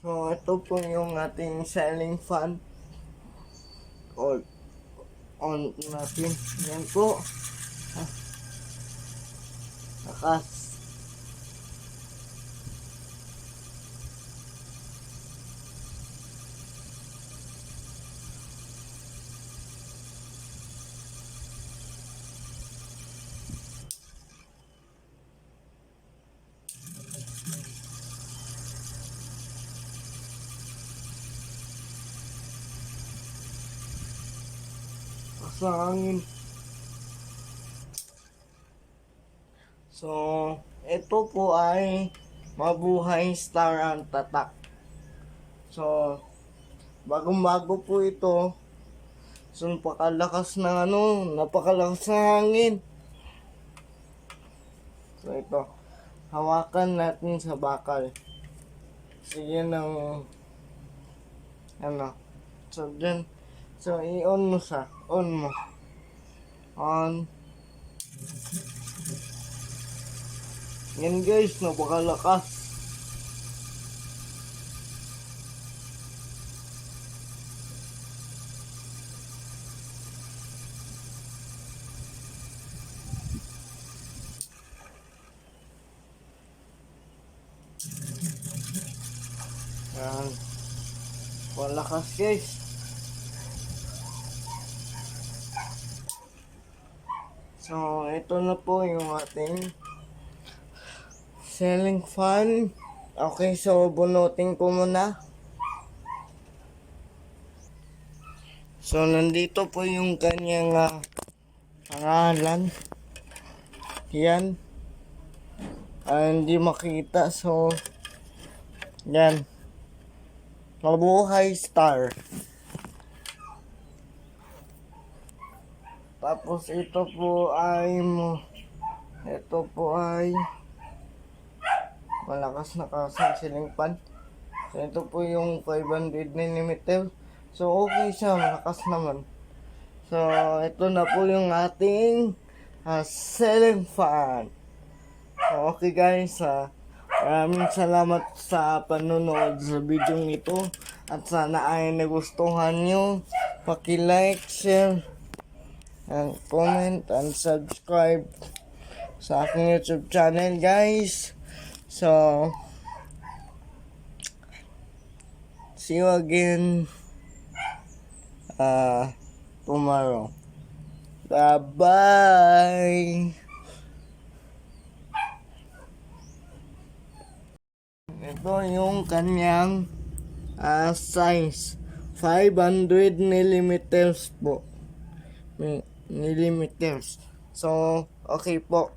So, ito po yung ating ceiling fan. On natin. Yan po. Lakas. Sa hangin. So, ito po ay Mabuhay Star ang tatak. So, bagong-bago po ito. So, napakalakas ng hangin. So, ito. Hawakan natin sa bakal. Sige ng So, dyan. So, i-on mo siya. On mo. On. Yan guys, napakalakas. Yan. Malakas guys. So, ito na po yung ating ceiling fan. Okay, so bunutin ko muna. So, nandito po yung kanyang pangalan. Yan. Hindi makita. So, yan. Mabuhay Star. Tapos ito po ay malakas na kasang ceiling fan. So, ito po yung 500mm. So, okay siya. Malakas naman. So, ito na po yung ating ceiling fan. So, okay guys. Maraming salamat sa panonood sa video ito. At sana ay nagustuhan nyo. Paki-like, share, and comment, and subscribe sa aking YouTube channel guys. So, see you again tomorrow. Bye-bye! Ito yung kanyang size. 500mm po. Millimeters. So, okay po.